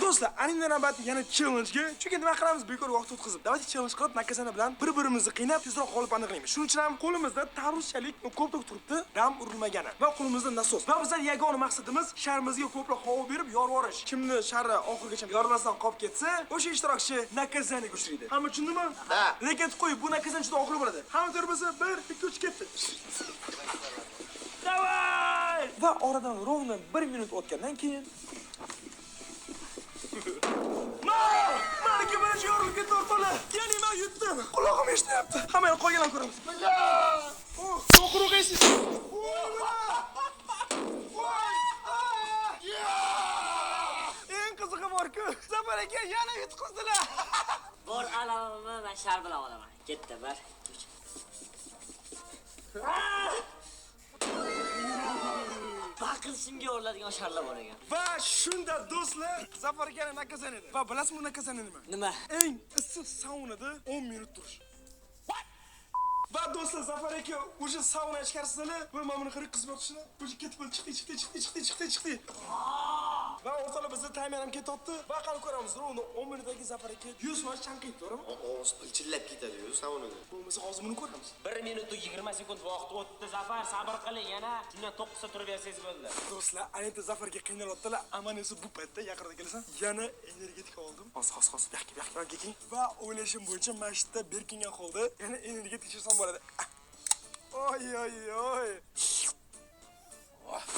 Do'stlar, anina navbati yana challenge-ga. Chunki nima qilamiz? Bekor vaqt o'tkazib. Davay challenge qilib, nakazana bilan bir-birimizni qiynab, tezroq g'olib aniqlaymiz. Shuning uchun ham qo'limizda tarvuzchalik ko'proq turibdi, dam urilmagani. Va qo'limizda nasos. Va bizning yagona maqsadimiz sharimizga ko'proq havo berib, yorvorish. Kimni shari oxirigacha yormasdan qolib ketsa, o'sha ishtirokchi nakazaniga uchraydi. Hamma tushundimi? Ha. Lekin qo'y, bu nakazan juda oxiri bo'ladi. Hamma to'g'ri bo'lsa 1 2 3 ketdi. Davay! va oradan rovna 1 minut o'tgandan keyin Malika bilan yorilib ketdi o'rtoqlar. Ya'ni men yutdim. Quloqim eshityapti. Hamma qolganlarni ko'ramiz. Cho'qruq esiz. Eng qizig'i bor-ku, Zafar aka yana yutqizdilar. Bor alamimni men shar bilan olaman. Ketdi bir. Baqirishimga o'rladigan sharlar bor ekan. Va shunda do'stlar, Zafar akani nakazan edi. Va bilasizmi nakazan nima? Nima? Eng issiq saunada 10 minut turish. Va do'stlar, Zafar aka o'sha sauna ichkarisidalar va mana buni qirib qizib yotishini, o'sha ketib chiqdi. Va o'rtoqlar bizda taymer ham ketyapti. Va qani ko'ramiz, uni 10 minutdagi Zafar aka 100% chanqayib, to'g'rimi? Og'iz chillab ketadi-yu saunada. Bo'lmasa hozir buni ko'ramiz. 1 minut 20 sekund vaqt o'tdi. Zafar, sabr qiling, yana shundan 9 ta turib bersangiz bo'ldi. Do'stlar, anita Zafarga qiynalyaptilar. Amanisi bu paytda yaqinda kelsam, yana energetik oldim. Xos. Yo'q, keking. Va o'ylashim bo'yicha mashitda berkingan holda yana energetik ichsam bo'ladi. Oy.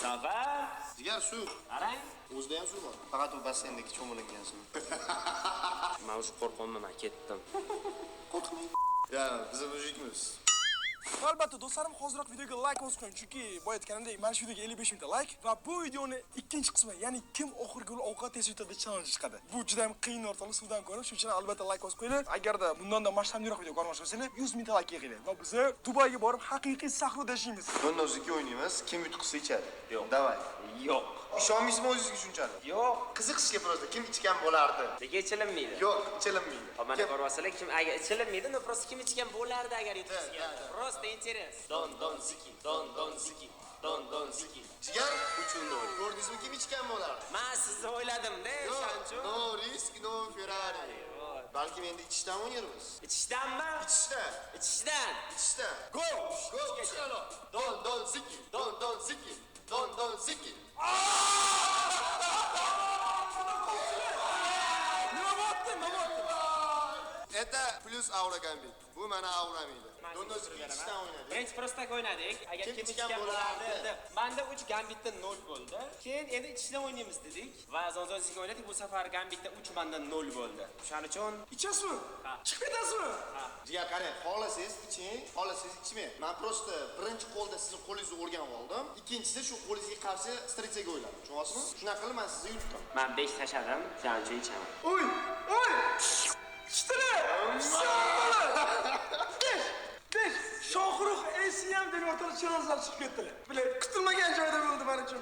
Zafar, Jigar suv. qarang. O'zida ham suv bor. Faqat u bassendagi cho'milingan suv. Men o'sha qo'rqmayman, men ketdim. Qo'rqmang. Ya, biz mujikmiz. Albatta do'stlarim, hoziroq videoga like bosib qo'ying, chunki boya aytganimdek, mana shu videoga 55 mingta like va bu videoni ikkinchi qismi, ya'ni kim oxirgi ovqat tez yutadi challenge chiqadi. Bu juda ham qiyin ortiqli suvdan ko'rib, shuning uchun albatta like bosib qo'yinglar. Agarda bundan da masshtabroq video ko'rmoqchi bo'lsangiz, 100 mingta like yig'inglar va biz Dubayga borib haqiqiy sahroda yashaymiz. Donnoziki o'ynaymiz. Kim yutqisi ichadi? Yo'q. Davay. Yo'q. Ishonmaysizmi o'zingizga shunchalik? Yo'q. Qiziqishga просто kim ichgan bo'lardi? Nega ichilinmaydi? Yo'q, ichilinmaydi. Mana ko'rvasalar, kim agar ichilinmaydi, no просто kim ichgan bo'lardi agar yutqizgan. Просто interes. Don ziki. Jigar uchun ko'rdingizmi kim ichgan bo'lardi? Men sizni o'yladim-da, o'shancha. No risk, no Ferrari. Balki endi ichishdan o'ynaymiz. Ichishdanmi? Ichishdan. Go! Chiqalo. Don ziki. Don ziki. Nima bo'pti? Это плюс aura gambit. Bu mana aura miydi? Donnoziki ichishdan o'ynadik. Birinchi prostak o'ynadik. Agar Kim kim ichgan ichgan bo'lardi? bo'lardi. Menda 3 gambitdan 0 bo'ldi. Keyin endi ichishdan o'ynaymiz dedik va zonzoziki o'ynadik. Bu safar gambitda 3 mandan 0 bo'ldi. Shuning uchun Ichasizmi? Ha. Chiqib ketasizmi? Jigar qarang, xohlasangiz iching, xohlasangiz ichmang. Men просто birinchi qo'lda sizni qo'lingizni o'rganib oldim. Ikkinchisida shu qo'lingizga qarshi strategiya o'yladim. Tushunyapsizmi? Shunaqa qilib men sizni yutdim. men 5 tashadim, shuning uchun ichaman. Oy! Ichdilar! Besh! Shohruh Esiyam deb o'tirib chalonzlar chiqib ketdilar. Bular kutilmagan joyda bo'ldi men uchun.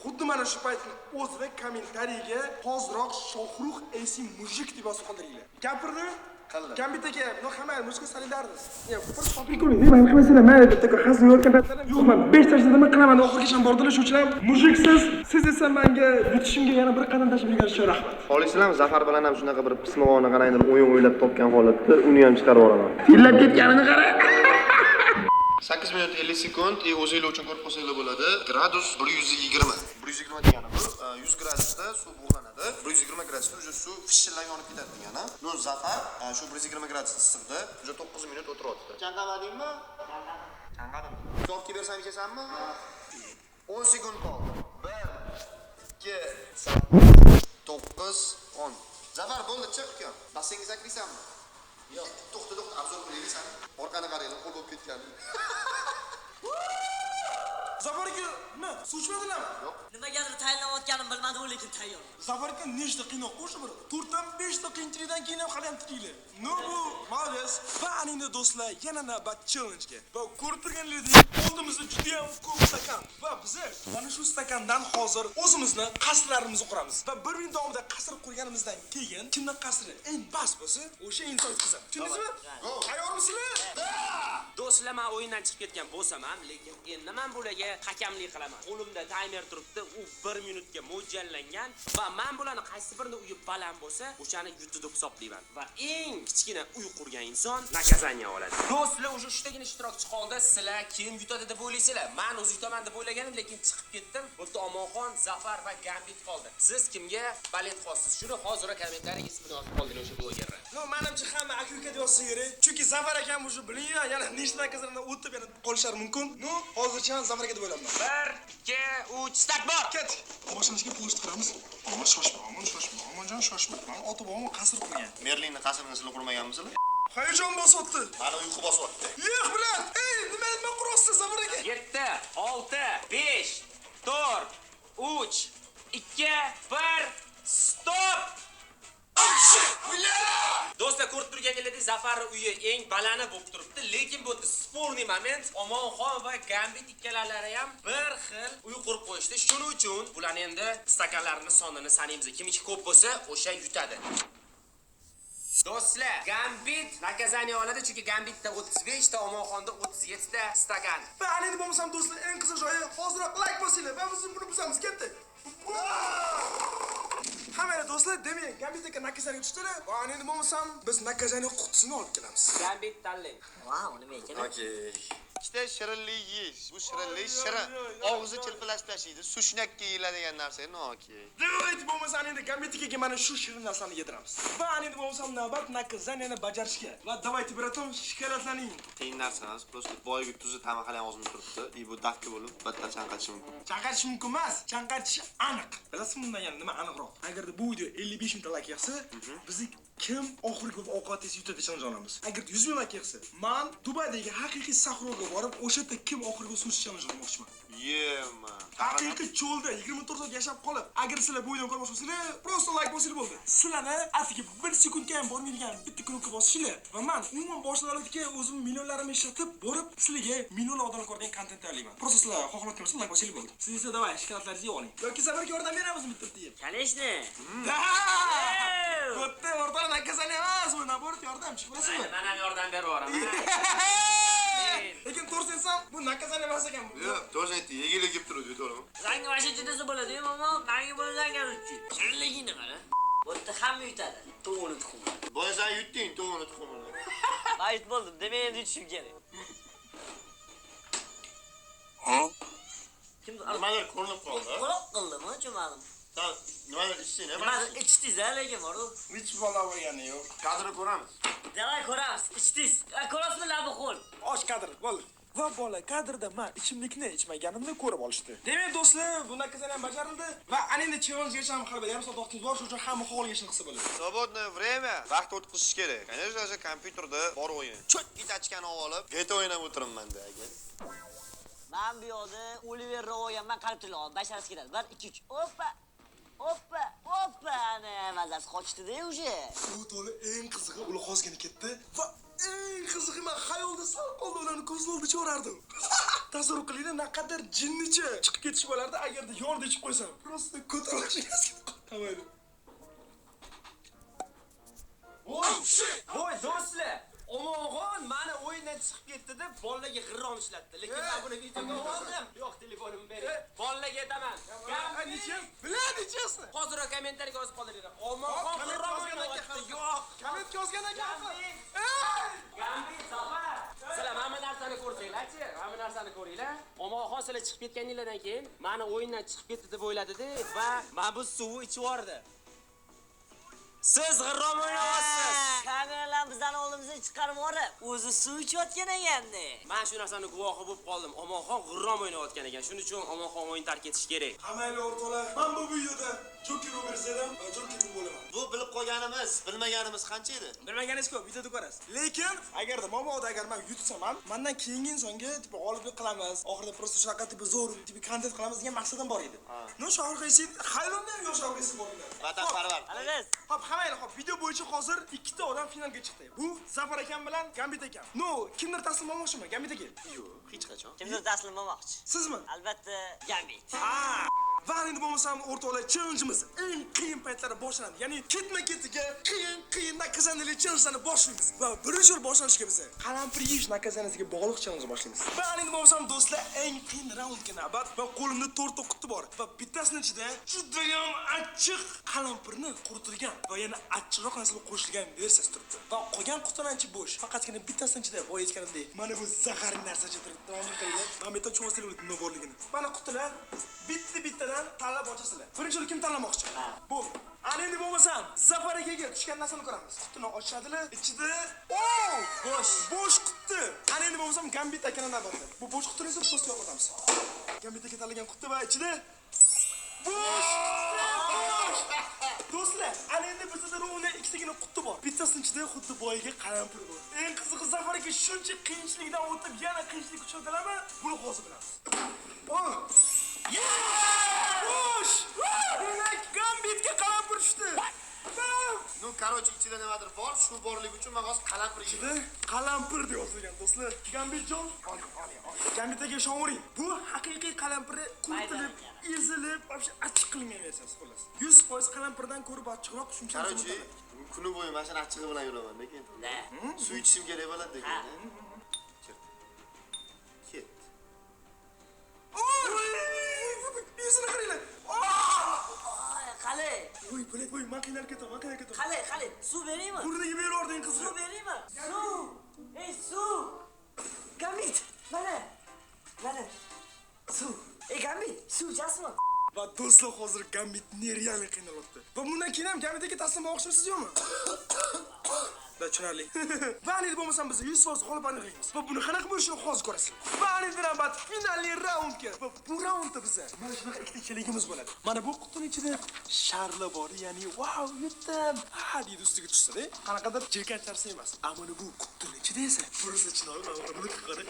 Xuddi mana shu paytning o'zida kommentariyaga hoziroq Shohruh Esi mujik deb yozib qoldiringlar. Gapirdimi? Qildi. Gambit aka, no hamma muzika solidarmiz. Ya, bir topik qo'ying. Men qilmasam mayli deb taka hazil yotgan paytlarda yo'q, men 5 tashladim, qilaman, oxirigacha bordilar, shuning uchun ham mujiksiz. Siz esa menga yutishimga yana bir qadam tashlab yurganingiz uchun rahmat. Xohlaysizlarmi Zafar bilan ham shunaqa bir pismag'ona qaraydir o'yin o'ylab topgan holatda uni ham chiqarib olaman. Fillab ketganini qara. 8 minut 50 sekund o'zinglar uchun ko'rib qo'ysanglar bo'ladi. Gradus 120. 120 degani bu 100 gradusda suv bug'lanadi. 120 gradusda o'sha suv fishillab yonib ketadi degani. No Zafar shu 120 gradus issiqda o'sha 9 minut o'tiryapti. Chanqamadingmi? Chanqadim. So'rib bersam ichasanmi? 10 sekund qoldi. 1 2 9 10. Zafar bo'ldi, chiq uka. Bassenga sakraysanmi? Yo'q. To'xta, obzor qilaysan. Orqani qaranglar, qo'l bo'lib ketgan. Zafar aka, nima? Suv ichmadilarmi? Yo'q. Nimagadir tayyorlanayotganim bilmadim, lekin tayyor. Zafar aka nechta qiynoq qo'shi bir? 4 dan 5 ta qiyinchilikdan keyin ham hali ham tikinglar. No bu, молодец. Va endi do'stlar, yana navbat challenge-ga. Va ko'rib turganlaringizdek, oldimizda juda ham ko'p stakan. Va biz mana shu stakandan hozir o'zimizni qasrlarimizni quramiz. Va bir yil davomida qasr qurganimizdan keyin kimning qasri eng bas bo'lsa, o'sha inson yutqazadi. Tushundingizmi? Tayyormisizlar? Do'stlar, men o'yindan chiqib ketgan bo'lsam ham, lekin endi men bularga hakamlik qilaman. Qo'limda taymer turibdi, u 1 minutga mo'ljallangan va men bularni qaysi birini uyi baland bo'lsa, o'shani yutdi deb hisoblayman. Va eng kichkina uy qurgan inson nakazaniya oladi. Do'stlar, o'sha 3 tagina ishtirokchi qoldi. Sizlar kim yutadi deb o'ylaysizlar? Men o'z yutaman deb o'ylaganim, lekin chiqib ketdim. Bitta Omonxon, Zafar va Gambit qoldi. Siz kimga balet qolsiz? Shuni hozir kommentariyaga ismini yozib qoldiring o'sha blogerlar. No, menimcha hamma aka-uka deb yozsa kerak. Chunki Zafar akam o'sha bilingan, yana nechta nakazlardan o'tib yana qolishlari mumkin. No, hozircha Zafarga deb o'ylayman. 1 2 3 start bor. Ket. Boshlanishga pochta qilamiz. Omon shoshma, Omonjon shoshma. Men ota bobom qasr qurgan. Merlinni qasrini sizlar qurmaganmisizlar? Hayajon bosyapti. Mani uyqu bosyapti. Yo'q bilan. Ey, nima qurasiz Zafarga? 7 6 5 4 3 2 1 stop. Do'stlar, ko'rib turganingizdek, Zafarning uyi eng balani bo'lib turibdi, lekin bu yerda sporniy moment. Omonxon va Gambit ikkalalari ham bir xil uy qurib qo'yishdi. Shuning uchun bularni endi stakanlarning sonini sanaymiz. Kimiki ko'p bo'lsa, o'sha yutadi. Do'stlar, Gambit nakazani oladi, chunki Gambitda 35 ta, Omonxonda 37 ta stakan. Va endi bo'lmasam do'stlar, eng qiziq joyi hozirroq like bosinglar va biz buni buzamiz. Ketdi. Hamma do'stlar, demak, Gambit aka nakazani tushdilar. Va endi bo'lmasam biz nakazani qutisini olib kelamiz. Gambit tanlang. Vau, nima ekan? Okey. Ikkita shirinlik yeyish. Bu shirinlik shirin. Og'zi chirpilashib tashlaydi. Sushnakka yeyiladigan narsa. Okey. Demak, bo'lmasam endi Gambit akaga mana shu shirin narsani yediramiz. Va endi bo'lmasam navbat nakazani bajarishga. Va давайте biratom shikolatlaning. Qiyin narsa emas. Просто boyagi tuzi tamaqalan og'zimda turibdi. Bu dakka bo'lib, battar chanqatish mumkin. Chanqatish mumkin emas, chanqatish aniq. Bilasizmi bundan yana nima aniqroq? Agarda bu video 55 ming like yig'sa, bizni kim oxirgi ovqatingizni yutadi challenge. Agar 100 ming like yig'sa, men Dubaydagi haqiqiy sahroga borib, o'sha yerda kim oxirgi sushi challenge qilmoqchiman. Yema. Haqiqiy cho'lda 24 soat yashab qolib, agar sizlar bu videoni ko'rmoqchi bo'lsanglar, просто like bosinglar bo'ldi. Sizlarni atigi 1 sekundga ham bormaydigan bitta knopka bosishinglar va men umuman boshlanadiga o'zim millionlarimni ishlatib borib, sizlarga millionlab odamlar ko'rgan kontent tayyorlayman. Просто sizlar xohlayotgan bo'lsa like bosinglar bo'ldi. Siz esa davay shikolatlaringizni oling. Yoki Zafarga yordam beramizmi bitta deb. Конечно. Bitta o'rtadan nakazani emas, bu nabort yordamchi, bilasizmi? Men ham yordam berib yuboraman. Lekin to'g'risini aytsam, bu nakazani emas ekan bu. Yo'q, to'g'risini aytdi. Yegilik kelib turadi, to'g'rimi? Zangi vashingchi desa bo'ladi-yu, momo. Menga bo'lgan uchun. Shirinligini qara. Bu yerda hamma yutadi. To'g'ri tuxum. Boysan yutding, to'g'rini tuxumini. Mayit bo'ldim. Demak endi yutishim kerak. Kim Nimadir ko'rinib qoldi. qo'loq qildimi, chumalim? Sen nimadir ichding, nima? Nimadir ichdingiz, lekin bor-ku. Hech bola bo'lgani yo'q. Kadrni ko'ramiz. Davay ko'ramiz. Ichdingiz. Ko'rasizmi labi qo'l? Och kadr, bo'ldi. Va bola kadrda men ichimlikni ichmaganimni ko'rib olishdi. Demak do'stlar, bu nakazani ham bajarildi va endi challenge-gacha ham hali yarim soat vaqtingiz bor, shuning uchun hamma xohlagan ishni qilsa bo'ladi. Свободное время vaqt o'tkazish kerak. Конечно же, kompyuterda bor o'yin. Cho't gitachkani olib, GTA o'ynab o'tiribman-da aka. Men bu yoqda Oliver Royanman qarab turgan. Basharasi ketadi. 1 2 3. Oppa. Oppa, oppa, ana mazasi qochdi-da o'sha. Bu to'la eng qizig'i ular hozgina ketdi va eng qizig'i men xayolda sal qoldi ularni ko'z oldida ko'rardim. Tasavvur qilinglar, naqadar jinnicha chiqib ketish bo'lardi agarda yonida ichib qo'ysam. Просто ko'tarib qamaydi. Voy do'stlar, Omonxon meni o'yindan chiqib ketdi deb bolalarga g'irrom ishlatdi. Lekin men buni videoga oldim. Yo'q, telefonimni bering. Bolalarga aytaman. Biladi-chi? Hozirroq kommentariyaga yozib qoldiringlar. Omonxon g'irrom o'ynayapti. Yo'q. Komment yozgan ekan. Gambit, Zafar. Sizlar hamma narsani ko'rsanglar-chi. Hamma narsani ko'ringlar. Omonxon sizlar chiqib ketganinglardan keyin meni o'yindan chiqib ketdi deb o'yladi-da va men bu suvni ichib yubordi. Siz g'irrom o'ynayapsiz. Kameralar bizdan oldimizdan chiqarib yuborib, o'zi suv ichayotgan ekanda. Men shu narsani guvohi bo'lib qoldim. Omonxon g'irrom o'ynayotgan ekan. Shuning uchun Omonxon o'yin tark etish kerak. Qamayli o'rtoqlar, men bu videoda Joker Robert'dan Joker bo'laman. Bu bilib qolganimiz, bilmaganimiz qancha edi? Bilmaganingiz ko'p, videoda ko'rasiz. Lekin agarda momoda agar men yutsam ham, mendan keyingi insonga tipo g'oliblik qilamiz. Oxirida просто shunaqa tipo zo'r tipo kontent qilamiz degan maqsadim bor edi. No, shohirqaysi, xayronni ham yo'q shohirqaysi bor edi. Vatanparvar. Alamiz. Hop, qamayli, hop, video bo'yicha hozir ikkita odam finalga chiqdi. Bu Zafar akam bilan Gambit akam. No, kimdir taslim olmoqchimi? Gambit aka? Yo'q, hech qachon. Kimdir taslim bo'lmoqchi? Sizmi? Albatta, Gambit. Va endi bo'lmasam o'rtoqlar challenge'imiz eng qiyin paytlari boshlandi. Ya'ni ketma-ketiga qiyin nakazanali challenge'larni boshlaymiz. Va birinchi boshlanishiga biz qalampir yeyish nakazanasiga bog'liq challenge boshlaymiz. Va endi bo'lmasam do'stlar eng qiyin raundga navbat va qo'limda 4 ta quti bor. Va bittasining ichida juda ham achchiq qalampirni quritilgan va yana achchiqroq narsalar qo'shilgan versiyasi turibdi. Va qolgan qutilar ichi bo'sh. Faqatgina bittasining ichida boya aytganimdek mana bu zaharli narsa turibdi. Tomosha qilinglar. Men bitta cho'zsanglar nima borligini. Mana qutilar bittadan tanlab ochasizlar. Birinchi kim tanlamoqchi? Bo'ldi. Ana endi bo'lmasam, Zafar akaga tushgan narsani ko'ramiz. Qutini ochadilar, ichida bo'sh quti. Ana endi bo'lsam Gambit akani navbatda. Bu bo'sh qutini esa post yo'qotamiz. Gambit aka tanlagan quti va ichida bo'sh. Do'stlar, ana endi bizda uni ikkitagina quti bor. Bittasini ichida xuddi boyiga qalampir bor. Eng qizig'i Zafar aka shuncha qiyinchilikdan o'tib yana qiyinchilik kuchaytiradimi? Buni hozir bilamiz. Bo'sh! Demak, Gambitga qalampir tushdi. Ну, короче, ichida nimadir bor, shu borligi uchun men hozir qalampir Ichida qalampir deb yozilgan do'stlar. Gambitjon, oling. Gambit aka ishonavering. Bu haqiqiy qalampir quritilib, ezilib, вообще achchiq qilingan versiyasi xolos. 100% qalampirdan ko'ra achchiqroq shuncha. Короче, kuni bo'yi mashina achchig'i bilan yuraman lekin. Suv ichishim kerak bo'ladi lekin. Ket. Yuzini qaranglar. Qale. Voy, makinalar ketaman. Qale, suv beraymi? Burniga berording qizni. Suv beraymi? Suv! Ey, suv! Gambit, mana. Suv. Ey, Gambit, suv ichasizmi? Va do'stlar, hozir Gambit nerealniy qiynalyapti. Va bundan keyin ham Gambit aka taslim bo'lmoqchimisiz yo'qmi? Da tushunarli. Va endi bo'lmasam biz 100% g'olib aniqlaymiz. Va buni qanaqa bo'lishini hozir ko'rasizlar. Va endi navbat finalli raundga. Va bu raundda bizda mana shunaqa ikkita cheligimiz bo'ladi. Mana bu qutining ichida sharla bor, ya'ni wow, yutdim. Ha, deydi ustiga tushsa-da, qanaqadir jirkanch narsa emas. Ammo bu qutining ichida esa burisi chinoy buni qara.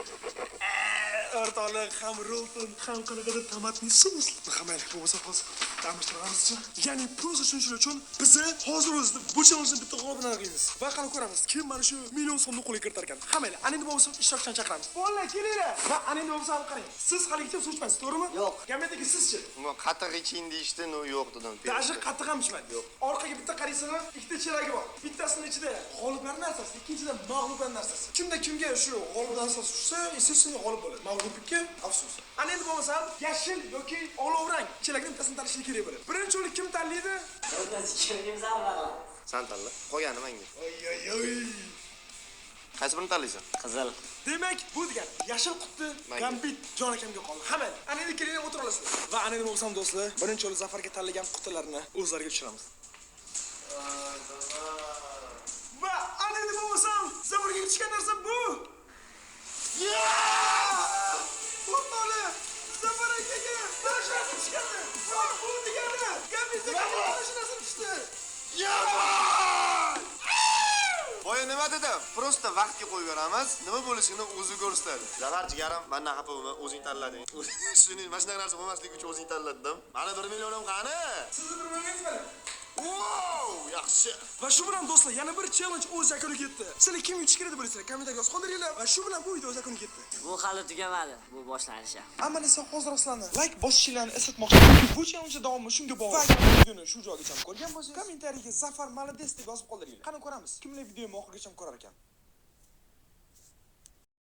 O'rtoqlar, ham rolton, ham qanaqadir tomatli sos. Hammaylik bo'lmasa hozir ta'mirtiramiz-chi. Ya'ni prosa tushunish uchun biz hozir o'zida bu challenge'ni bitta g'olibini aniqlaymiz. Va qani ko'ramiz, kim mana shu million so'mni qo'lga kiritar ekan. Hammaylar, ana endi bo'lmasa ishtirokchilarni chaqiramiz. Bolalar, kelinglar. Va ana endi bo'lmasa qarang. Siz haligacha suv ichmaysiz, to'g'rimi? Yo'q. Gambitdagi sizchi? Uni qatiq iching deyishdi, no yo'q dedim. Dashi qattiq ham ichmadi. Yo'q. Orqaga bitta qaraysanlar, ikkita chelagi bor. Bittasini ichida g'oliblar narsasi, ikkinchidan mag'lublar narsasi. Kimga shu g'oliblar narsasi tushsa, esa g'olib bo'ladi. Mag'lublikka afsus. Ana endi bo'lmasa yashil yoki olovrang chelakni bittasini tanlash kerak bo'ladi. Birinchi o'rin kim tanlaydi? Kimimiz avval. Sen tanla. Qo'ygani menga. Oy. Qaysi birini tanlaysan? Qizil. Demak, bu degani yashil quti Gambit jon akamga qoldi. Hamma. Ana endi kelinglar o'tira olasizlar. Va ana endi bo'lsam do'stlar, birinchi o'rin Zafarga tanlagan qutilarni o'zlariga tushiramiz. Va ana endi bo'lsam Zafarga tushgan narsa bu. O'rtoqlar, Zafar akaga mashina tushgandi. Bu degani Gambitga mashinasi tushdi. Boya nima dedim? Prosta vaqtga qo'yib beramiz. Nima bo'lishini o'zi ko'rsatadi. Zafar jigarim, mendan xafa bo'lma, o'zing tanlading. Shuning mana shunaqa narsa bo'lmasligi uchun o'zing tanladim. Mana 1 millionim qani? Sizni 1 millioningizmi? Wow, yaxshi. Va shu bilan do'stlar, yana bir challenge o'z yakuniga yetdi. Sizlar kim yutish kerak deb o'ylaysizlar? Kommentarga yozib qoldiringlar. Va shu bilan bu video o'z yakuniga yetdi. Bu hali tugamadi. Bu boshlanishi. Ammo esa hozir sizlarni like bosishinglarni eslatmoqchiman. Bu challenge davomi shunga bog'liq. Va agar videoni shu joygacha ko'rgan bo'lsangiz, kommentariyaga Zafar Malades deb yozib qoldiringlar. Qani ko'ramiz, kimlar videoni oxirigacha ko'rar ekan.